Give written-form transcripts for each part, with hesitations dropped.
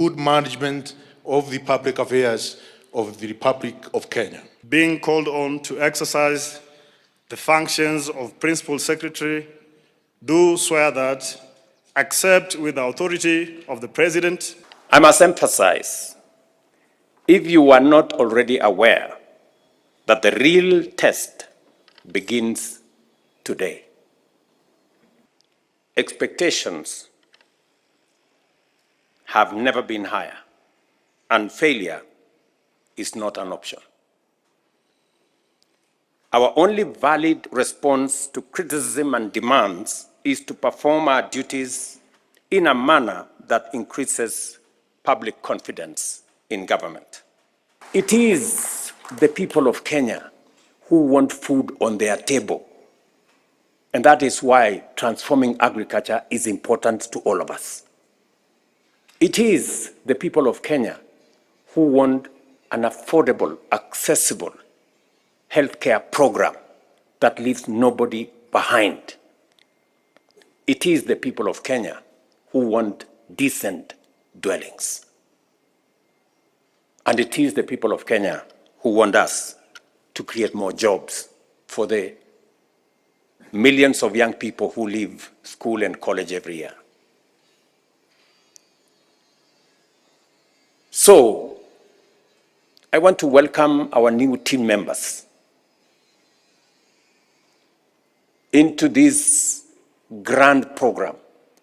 good management of the public affairs of the Republic of Kenya. Being called on to exercise the functions of Principal Secretary, do swear that, except with the authority of the President. I must emphasize, if you are not already aware, that the real test begins today. Expectations have never been higher, and failure is not an option. Our only valid response to criticism and demands is to perform our duties in a manner that increases public confidence in government. It is the people of Kenya who want food on their table. And that is why transforming agriculture is important to all of us. It is the people of Kenya who want an affordable, accessible healthcare program that leaves nobody behind. It is the people of Kenya who want decent dwellings. And it is the people of Kenya who want us to create more jobs for the millions of young people who leave school and college every year. So, I want to welcome our new team members into this grand program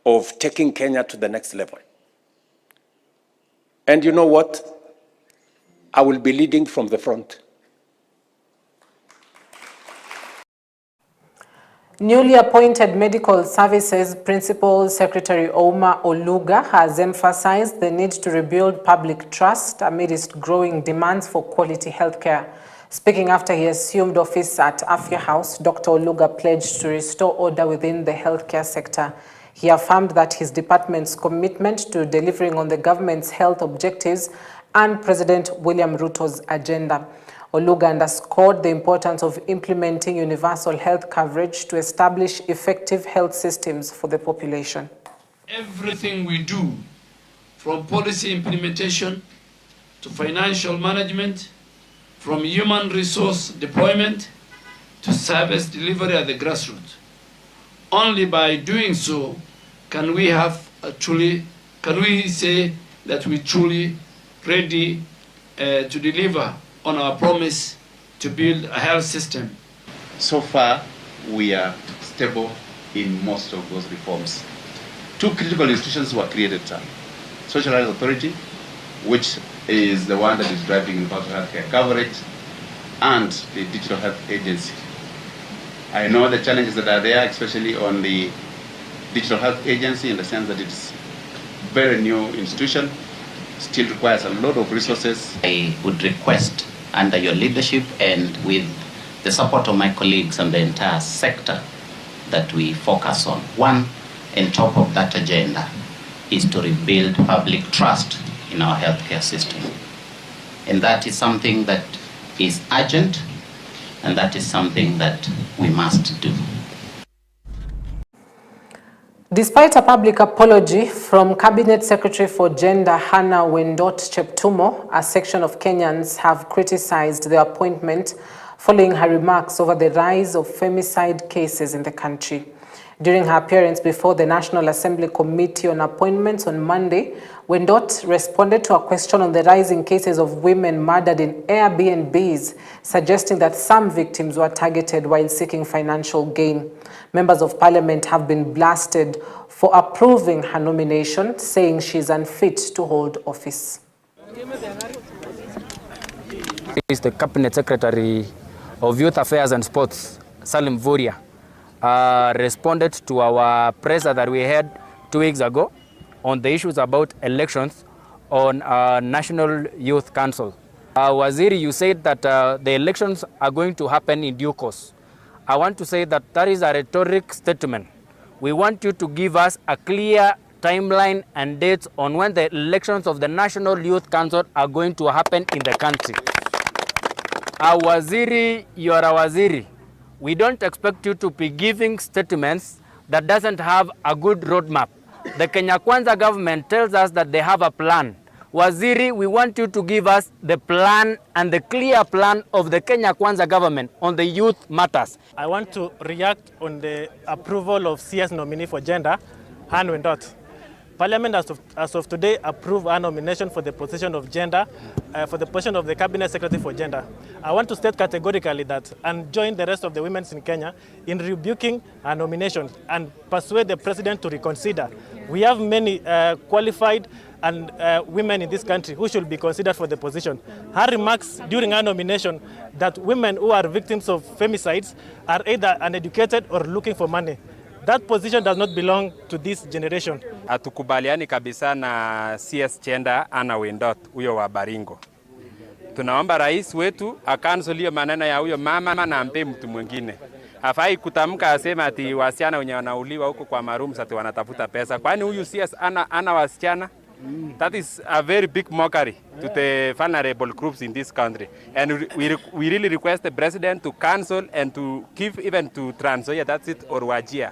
of taking Kenya to the next level. And you know what? I will be leading from the front. Newly appointed Medical Services Principal Secretary Omar Oluga has emphasized the need to rebuild public trust amidst growing demands for quality healthcare. Speaking after he assumed office at Afya House, Dr. Oluga pledged to restore order within the healthcare sector. He affirmed that his department's commitment to delivering on the government's health objectives and President William Ruto's agenda. Oluga underscored the importance of implementing universal health coverage to establish effective health systems for the population. Everything we do, from policy implementation to financial management, from human resource deployment to service delivery at the grassroots. Only by doing so can we say that we truly ready to deliver on our promise to build a health system. So far, we are stable in most of those reforms. Two critical institutions were created, Social Health Authority, which is the one that is driving universal healthcare coverage, and the Digital Health Agency. I know the challenges that are there, especially on the Digital Health Agency, in the sense that it's a very new institution, still requires a lot of resources. I would request, under your leadership and with the support of my colleagues and the entire sector, that we focus on. One, on top of that agenda, is to rebuild public trust in our healthcare system. And that is something that is urgent, and that is something that we must do. Despite a public apology from Cabinet Secretary for Gender Hannah Wendot Cheptumo, a section of Kenyans have criticized the appointment following her remarks over the rise of femicide cases in the country. During her appearance before the National Assembly Committee on Appointments on Monday, Wendot responded to a question on the rising cases of women murdered in Airbnbs, suggesting that some victims were targeted while seeking financial gain. Members of Parliament have been blasted for approving her nomination, saying she is unfit to hold office. Is the Cabinet Secretary of Youth Affairs and Sports, Salim Vuria, responded to our presser that we had 2 weeks ago on the issues about elections on National Youth Council. Waziri, you said that the elections are going to happen in due course. I want to say that that is a rhetoric statement. We want you to give us a clear timeline and dates on when the elections of the National Youth Council are going to happen in the country. Our Waziri, you are a Waziri. We don't expect you to be giving statements that doesn't have a good roadmap. The Kenya Kwanza government tells us that they have a plan. Waziri, we want you to give us the plan and the clear plan of the Kenya Kwanza government on the youth matters. I want to react on the approval of CS nominee for gender, Hannah Wendot. Parliament as of today approved our nomination for the position of gender, for the position of the Cabinet Secretary for Gender. I want to state categorically that and join the rest of the women in Kenya in rebuking our nomination and persuade the President to reconsider. We have many qualified and women in this country who should be considered for the position. Her remarks during our nomination that women who are victims of femicides are either uneducated or looking for money. That position does not belong to this generation. Hatukubaliani kabisa na CS Gender Hannah Wendot huyo wa Baringo. Tunaomba rais wetu akansel hiyo maneno ya huyo mama na ampe mtu mwingine. Hafai kutamka asema ati wasichana wenye wanauliwa huko kwa marooms ati wanatafuta pesa. Kwani huyu CS ana wasichana? That is a very big mockery to the vulnerable groups in this country. And we really request the president to cancel and to give even to Trans Nzoia, that's it, or Wajir.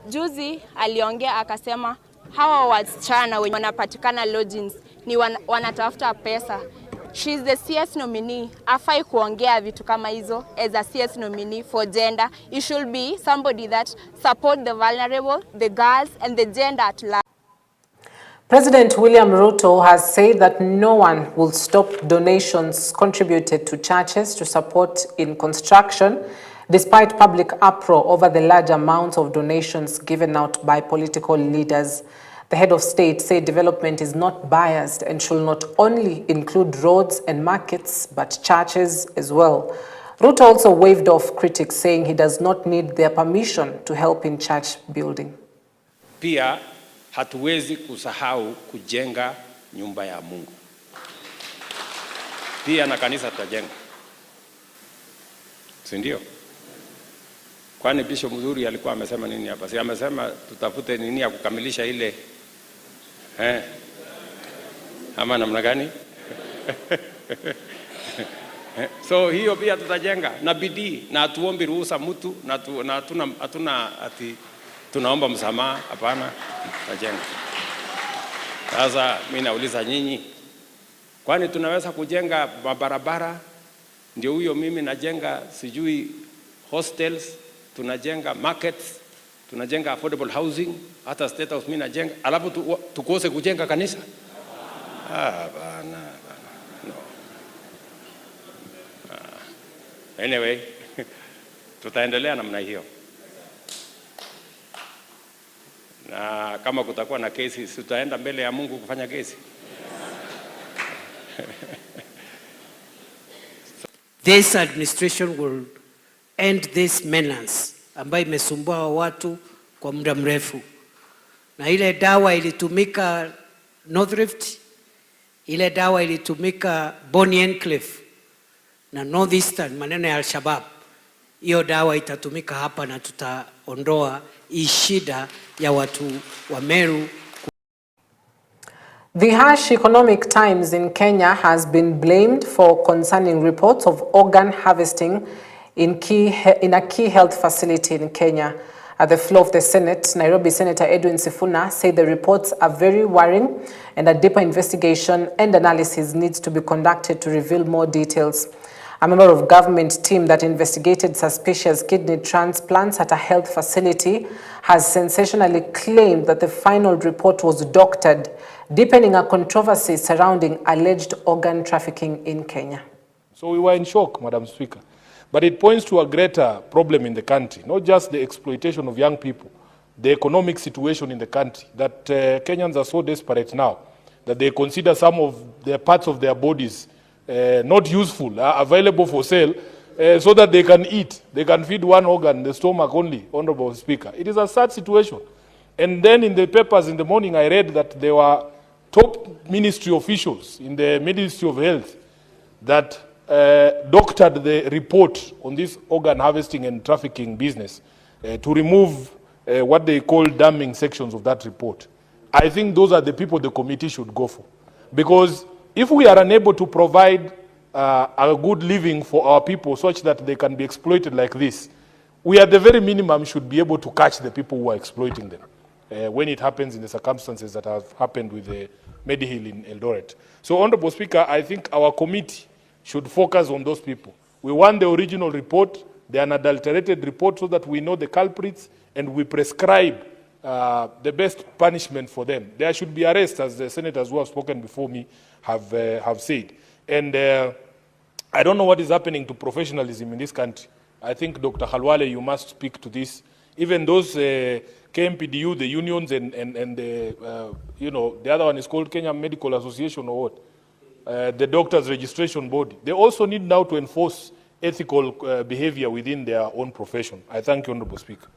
Juzi aliongea akasema hawa wasichana wenye wanapatikana lodgings ni wanatafuta pesa. She's the CS nominee. Afai kuongea vitu kama hizo as a CS nominee for gender. You should be somebody that support the vulnerable, the girls and the gender at large. President William Ruto has said that no one will stop donations contributed to churches to support in construction, despite public uproar over the large amounts of donations given out by political leaders. The head of state said development is not biased and should not only include roads and markets, but churches as well. Ruto also waved off critics, saying he does not need their permission to help in church building. Pia hatuwezi kusahau kujenga nyumba ya Mungu. Pia na kanisa tutajenga. Si ndio? Kwani Bishop mzuri alikuwa amesema nini hapa? Si amesema tutafute nini ya kukamilisha ile ama namna gani? So hiyo pia tutajenga na bidii na hatuombi ruhusa mtu na hatuna ati tunaomba msamaha, hapana, tutajenga. Sasa mimi nauliza nyinyi, kwani tunaweza kujenga mabarabara? Ndio huyo mimi najenga sijui hostels, tunajenga markets, tunajenga affordable housing, hata state house mimi najenga, alafu tukose kujenga kanisa? Bana. No. Anyway, tutaendelea namna hiyo. Na kama kutakuwa na kesi, tutaenda mbele ya Mungu kufanya kesi. This administration will end this menace ambayo imesumbua watu kwa muda mrefu. Na ile dawa ilitumika North Rift, ile dawa ilitumika Bonny Enclave na Northeastern, maneno ya Al-Shabaab. Hiyo dawa itatumika hapa na tutaondoa hii shida ya watu wa Meru. The harsh economic times in Kenya has been blamed for concerning reports of organ harvesting in a key health facility in Kenya. At the floor of the Senate, Nairobi Senator Edwin Sifuna said the reports are very worrying and a deeper investigation and analysis needs to be conducted to reveal more details. A member of government team that investigated suspicious kidney transplants at a health facility has sensationally claimed that the final report was doctored, deepening a controversy surrounding alleged organ trafficking in Kenya. So we were in shock, Madam Speaker. But it points to a greater problem in the country, not just the exploitation of young people, the economic situation in the country, that Kenyans are so desperate now that they consider some of their parts of their bodies not useful, available for sale, so that they can eat. They can feed one organ, the stomach only, Honorable Speaker. It is a sad situation. And then in the papers in the morning, I read that there were top ministry officials in the Ministry of Health that doctored the report on this organ harvesting and trafficking business to remove what they call damning sections of that report. I think those are the people the committee should go for. Because if we are unable to provide a good living for our people such that they can be exploited like this, we at the very minimum should be able to catch the people who are exploiting them when it happens in the circumstances that have happened with the Medihill in Eldoret. So, Honorable Speaker, I think our committee should focus on those people. We want the original report, the unadulterated report, so that we know the culprits and we prescribe the best punishment for them. There should be arrest, as the senators who have spoken before me have said. And I don't know what is happening to professionalism in this country. I think, Dr. Khalwale, you must speak to this. Even those KMPDU, the unions, and the, you know, the other one is called Kenya Medical Association or what? The Doctors Registration Body. They also need now to enforce ethical behavior within their own profession. I thank you, Honorable Speaker.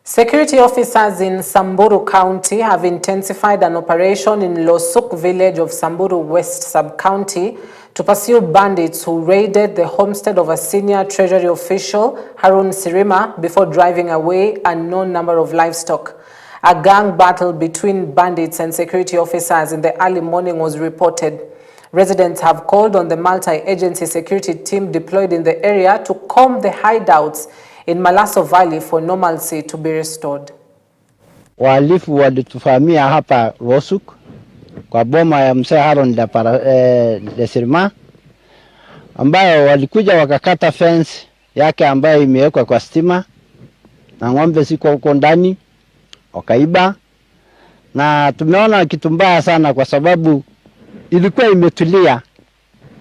Security officers in Samburu County have intensified an operation in Losuk village of Samburu West Sub-County to pursue bandits who raided the homestead of a senior treasury official, Harun Sirima, before driving away a known number of livestock. A gang battle between bandits and security officers in the early morning was reported. Residents have called on the multi-agency security team deployed in the area to comb the hideouts in Malaso Valley for normalcy to be restored. Wahalifu walituvamia hapa Losuk kwa boma ya mzee Harun de Sirima, ambayo walikuja wakakata fence yake ambayo imewekwa kwa stima na ng'ombe ziko huko ndani wakaiba, na tumeona kitu mbaya sana kwa sababu ilikuwa imetulia,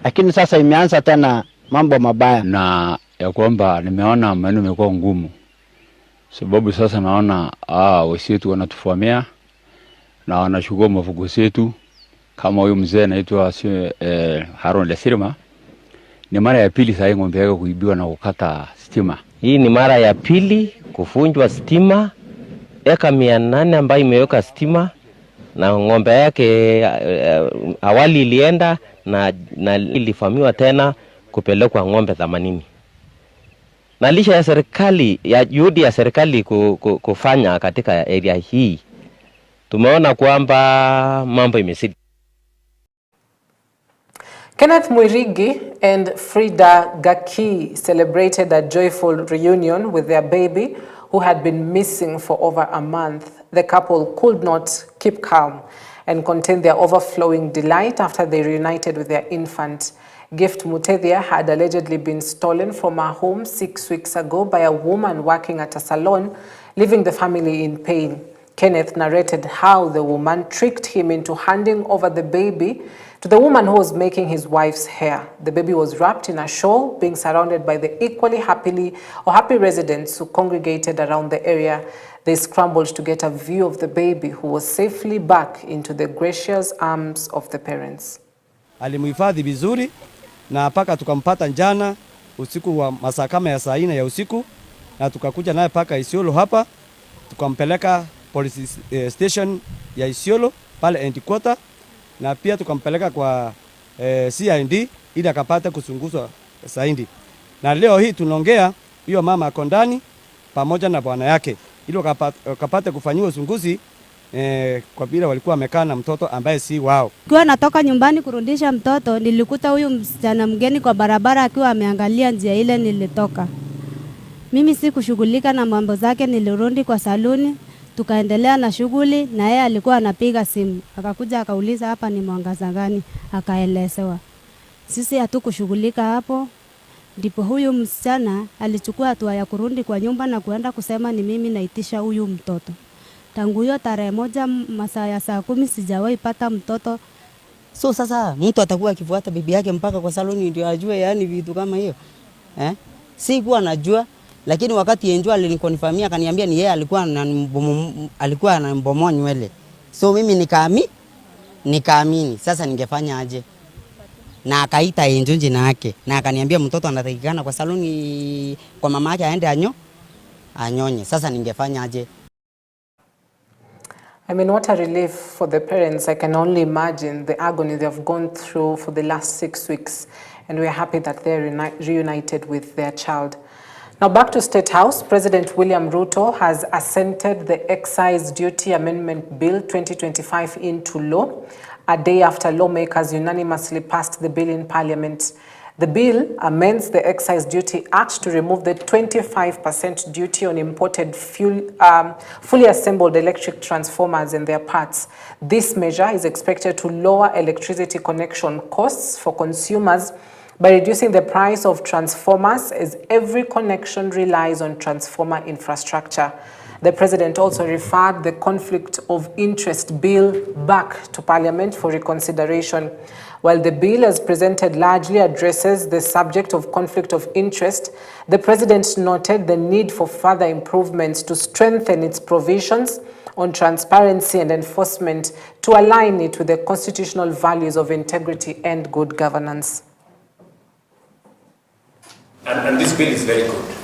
lakini sasa imeanza tena mambo mabaya, na ya kwamba nimeona maneno yamekuwa ngumu, sababu sasa naona wasitu wanatufamia na wanachukua mafugo yetu. Kama huyu mzee anaitwa Harun de Sirima, ni mara ya pili sasa ng'ombe yake kuibiwa na kukata stima. Hii ni mara ya pili kufunjwa stima, eka 800 ambayo imeweka stima, na ng'ombe yake awali ilienda na ilifamiwa tena kupelekwa ng'ombe 80. Na lisha ya serikali, ya juhudi ya serikali kufanya katika area hii, tumeona kwamba mambo imesidi. Kenneth Mwirigi and Frida Gaki celebrated a joyful reunion with their baby who had been missing for over a month. The couple could not keep calm and contain their overflowing delight after they reunited with their infant. Gift Mutethia had allegedly been stolen from her home 6 weeks ago by a woman working at a salon, leaving the family in pain. Kenneth narrated how the woman tricked him into handing over the baby to the woman who was making his wife's hair. The baby was wrapped in a shawl, being surrounded by the equally happy residents who congregated around the area. They scrambled to get a view of the baby, who was safely back into the gracious arms of the parents. Alimuhifadhi vizuri na paka tukampata jana usiku wa masaa kama ya saa 4 ya usiku, na tukakuja naye paka Isiolo hapa, tukampeleka police station ya Isiolo pale Antiquota, na pia tukampeleka kwa CID ili akapata kusunguzwa zaidi. Na leo hii tunaongea hiyo mama ako ndani pamoja na bwana yake ili wakapata kufanyiwa uchunguzi kwa bila walikuwa wamekaa na mtoto ambaye si wao. Kwa natoka nyumbani kurudisha mtoto, nilikuta huyu msichana mgeni kwa barabara akiwa ameangalia njia ile nilitoka. Mimi si kushughulika na mambo zake, nilirudi kwa saluni, tukaendelea na shughuli, na yeye alikuwa anapiga simu. Akakuja akauliza hapa ni mwangaza gani, akaelezewa. Sisi hatukushughulika hapo. Ndipo huyu msichana alichukua hatua ya kurudi kwa nyumba na kuenda kusema ni mimi naitisha huyu mtoto. Tangu hiyo tarehe 1 masaa ya saa 10 sijawahi pata mtoto. So sasa mtu atakuwa akifuata bibi yake mpaka kwa saloni ndio ajue, yani vitu kama hiyo. Sikuwa najua, lakini wakati yenjua alinikonfirmia akaniambia ni yeye alikuwa anambomoa nywele. So mimi nikaamini. Sasa ningefanya aje? Na akaita yenjunji na yake na akaniambia mtoto anatakikana kwa saloni kwa mama yake aende anyonye. Sasa ningefanya aje? I mean, what a relief for the parents. I can only imagine the agony they have gone through for the last 6 weeks. And we are happy that they're reunited with their child. Now back to State House, President William Ruto has assented the Excise Duty Amendment Bill 2025 into law, a day after lawmakers unanimously passed the bill in Parliament. The bill amends the Excise Duty Act to remove the 25% duty on imported fully assembled electric transformers and their parts. This measure is expected to lower electricity connection costs for consumers by reducing the price of transformers, as every connection relies on transformer infrastructure. The President also referred the conflict of interest bill back to Parliament for reconsideration. While the bill as presented largely addresses the subject of conflict of interest, the President noted the need for further improvements to strengthen its provisions on transparency and enforcement to align it with the constitutional values of integrity and good governance. And this bill is very good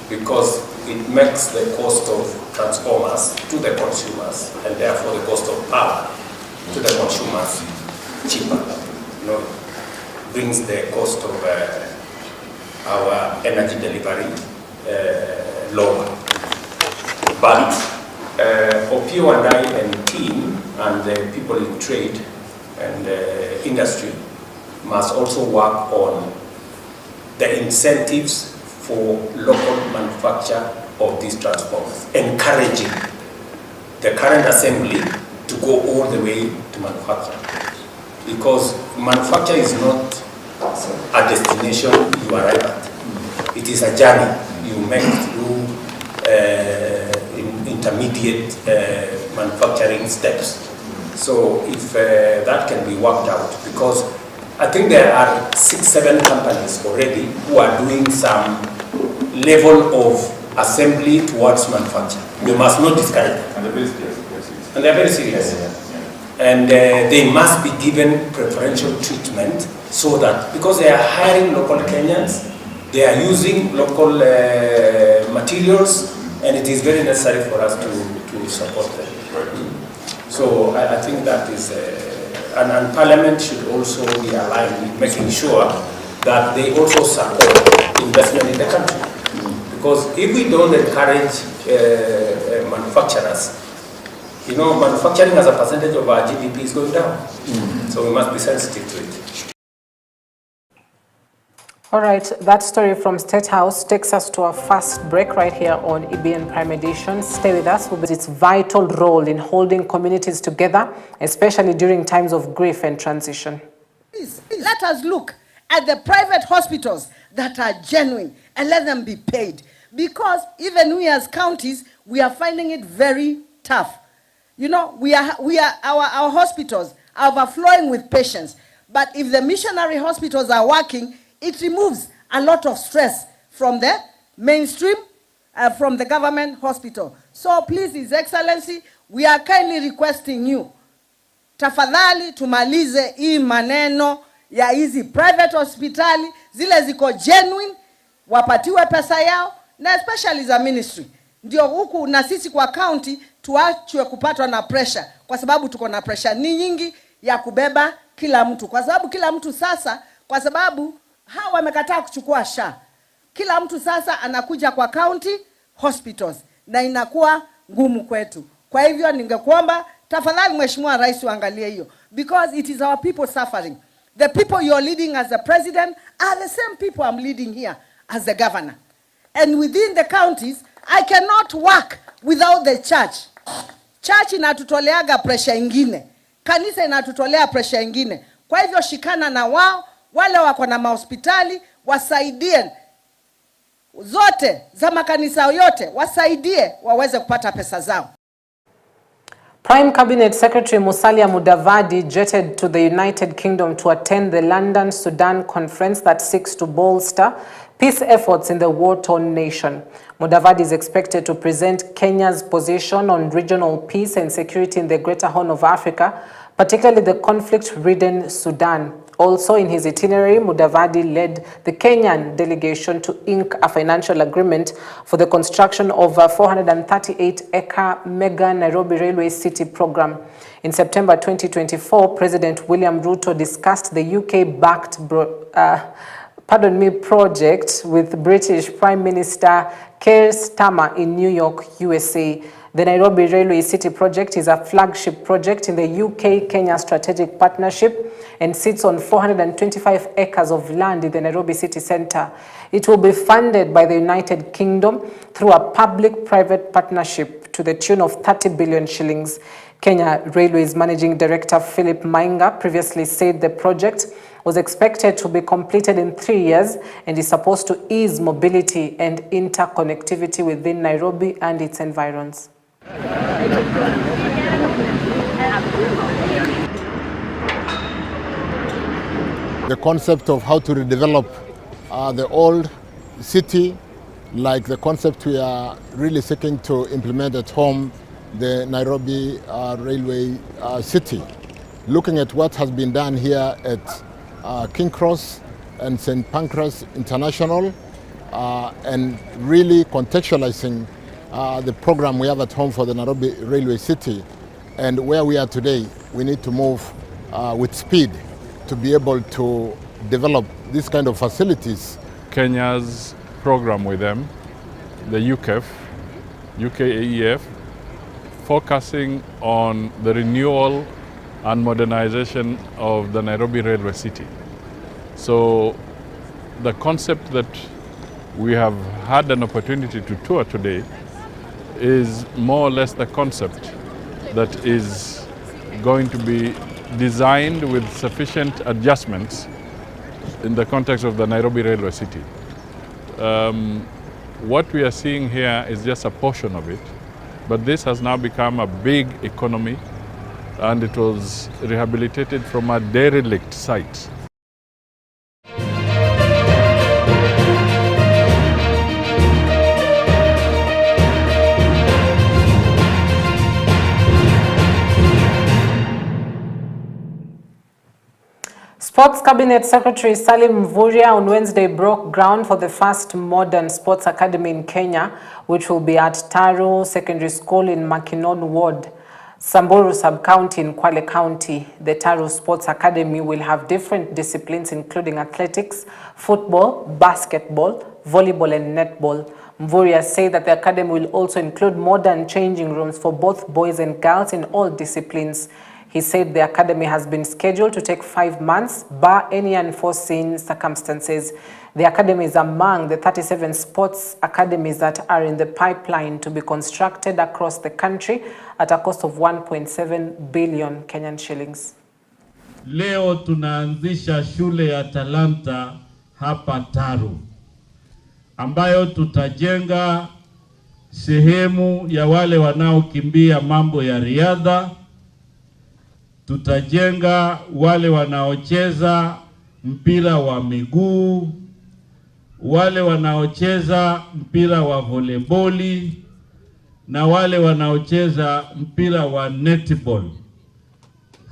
because it makes the cost of transformers to the consumers and therefore the cost of power to the consumers cheaper. You know, brings the cost of our energy delivery lower. But Opio and I and team and the people in trade and industry must also work on the incentives for local manufacture of these transformers, encouraging the current assembly to go all the way to manufacture. Because manufacture is not a destination you arrive at. It is a journey you make through intermediate manufacturing steps. So if that can be worked out, because I think there are 6-7 companies already who are doing some level of assembly towards manufacture. We must not discourage them. And they're very serious. And they're very serious. And they must be given preferential treatment so that, because they are hiring local Kenyans, they are using local materials, and it is very necessary for us to support them. So I think that is, and Parliament should also be aligned with making sure that they also support investment in the country. Because if we don't encourage manufacturers, you know, manufacturing as a percentage of our GDP is going down. So we must be sensitive to it. All right, that story from State House takes us to our first break right here on EBN Prime Edition. Stay with us with its vital role in holding communities together, especially during times of grief and transition. Please, let us look at the private hospitals that are genuine and let them be paid. Because even we as counties, we are finding it very tough. You know, our hospitals are overflowing with patients. But if the missionary hospitals are working, it removes a lot of stress from the mainstream, from the government hospital. So please, His Excellency, we are kindly requesting you, tafadhali tumalize hii maneno ya hizi private hospitali, zile ziko genuine, wapatiwe pesa yao, na especially za ministry. Ndio huku na sisi kwa county tuachwe kupatwa na pressure, kwa sababu tuko na pressure ni nyingi ya kubeba kila mtu. Kwa sababu kila mtu sasa, kwa sababu hawa wamekataa kuchukua SHA, kila mtu sasa anakuja kwa county hospitals na inakuwa ngumu kwetu. Kwa hivyo ningekuomba tafadhali Mheshimiwa Rais uangalie hiyo, because it is our people suffering. The people you're leading as the president are the same people I'm leading here as the governor. And within the counties, I cannot work without the church. Church inatutoleaga pressure ingine. Kanisa inatutolea pressure ingine. Kwa hivyo shikana na wao, wale wako na mahospitali, wasaidie zote za makanisa yote, wasaidie waweze kupata pesa zao. Prime Cabinet Secretary Musalia Mudavadi jetted to the United Kingdom to attend the London Sudan conference that seeks to bolster peace efforts in the war-torn nation. Mudavadi is expected to present Kenya's position on regional peace and security in the Greater Horn of Africa, particularly the conflict-ridden Sudan. Also in his itinerary, Mudavadi led the Kenyan delegation to ink a financial agreement for the construction of a 438-acre mega Nairobi Railway City program. In September 2024, President William Ruto discussed the UK-backed project with British Prime Minister Keir Starmer in New York, USA. The Nairobi Railway City project is a flagship project in the UK-Kenya strategic partnership and sits on 425 acres of land in the Nairobi city centre. It will be funded by the United Kingdom through a public-private partnership to the tune of 30 billion shillings. Kenya Railways Managing Director Philip Mainga previously said the project was expected to be completed in 3 years and is supposed to ease mobility and interconnectivity within Nairobi and its environs. The concept of how to redevelop the old city, like the concept we are really seeking to implement at home, the Nairobi Railway City. Looking at what has been done here at King Cross and St. Pancras International, and really contextualizing the program we have at home for the Nairobi Railway City. And where we are today, we need to move with speed to be able to develop this kind of facilities. Kenya's program with them, the UKEF, UKAEF, focusing on the renewal and modernization of the Nairobi Railway City. So the concept that we have had an opportunity to tour today is more or less the concept that is going to be designed with sufficient adjustments in the context of the Nairobi Railway City. What we are seeing here is just a portion of it, but this has now become a big economy, and it was rehabilitated from a derelict site. Sports Cabinet Secretary Salim Mvurya on Wednesday broke ground for the first modern sports academy in Kenya, which will be at Taro Secondary School in Makinon Ward, Samburu Sub-County in Kwale County. The Taro Sports Academy will have different disciplines including athletics, football, basketball, volleyball and netball. Mvurya said that the academy will also include modern changing rooms for both boys and girls in all disciplines. He said the academy has been scheduled to take 5 months, bar any unforeseen circumstances. The academy is among the 37 sports academies that are in the pipeline to be constructed across the country at a cost of 1.7 billion Kenyan shillings. Leo tunaanzisha shule ya talanta hapa Taru, ambayo tutajenga sehemu ya wale wanaokimbia mambo ya riadha. Tutajenga wale wanaocheza mpira wa miguu, wale wanaocheza mpira wa voleboli na wale wanaocheza mpira wa netball.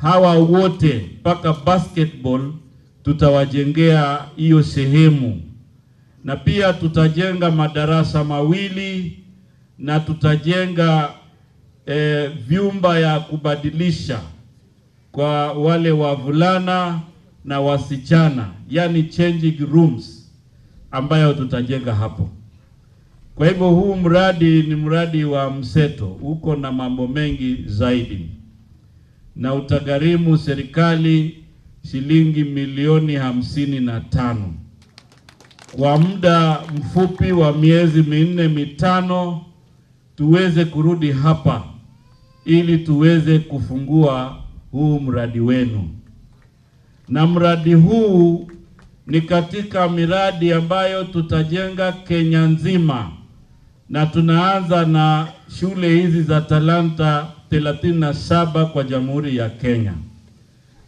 Hawa wote mpaka basketball tutawajengea hiyo sehemu. Na pia tutajenga madarasa mawili na tutajenga vyumba ya kubadilisha kwa wale wavulana na wasichana, yani changing rooms ambayo tutajenga hapo. Kwa hivyo huu mradi ni mradi wa mseto, uko na mambo mengi zaidi, na utagharimu serikali shilingi milioni 55 kwa muda mfupi wa miezi 4-5 tuweze kurudi hapa ili tuweze kufungua huu mradi wenu. Na mradi huu ni katika miradi ambayo tutajenga Kenya nzima, na tunaanza na shule hizi za talanta 37 kwa Jamhuri ya Kenya,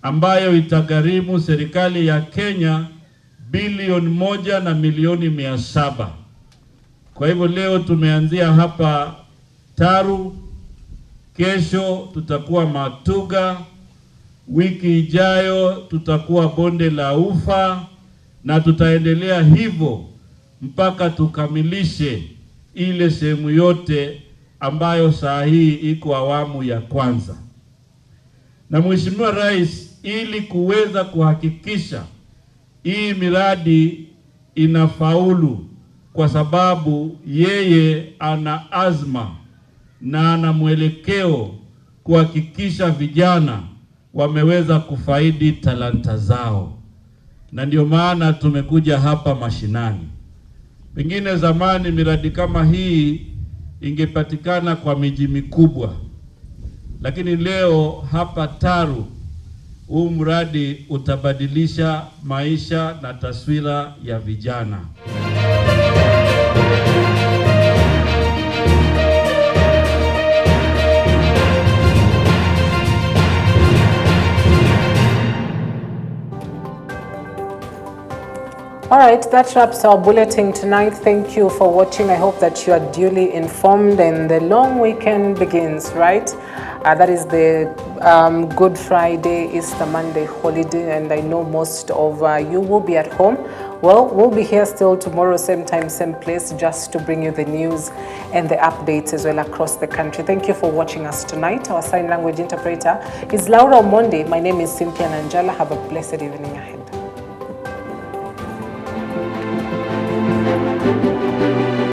ambayo itagharimu serikali ya Kenya bilioni 1 na milioni 700. Kwa hivyo leo tumeanzia hapa Taru, kesho tutakuwa Matuga, wiki ijayo tutakuwa Bonde la Ufa, na tutaendelea hivyo mpaka tukamilishe ile sehemu yote ambayo saa hii iko awamu ya kwanza. Na Mheshimiwa Rais, ili kuweza kuhakikisha hii miradi inafaulu, kwa sababu yeye ana azma na ana mwelekeo kuhakikisha vijana wameweza kufaidi talanta zao. Na ndio maana tumekuja hapa mashinani. Pengine zamani miradi kama hii ingepatikana kwa miji mikubwa, lakini leo hapa Taru huu mradi utabadilisha maisha na taswira ya vijana. All right, that wraps our bulletin tonight. Thank you for watching. I hope that you are duly informed and the long weekend begins, right? That is the Good Friday, Easter Monday holiday, and I know most of you will be at home. Well, we'll be here still tomorrow, same time, same place, just to bring you the news and the updates as well across the country. Thank you for watching us tonight. Our sign language interpreter is Laura Omondi. My name is Cynthia Nanjala. Have a blessed evening ahead.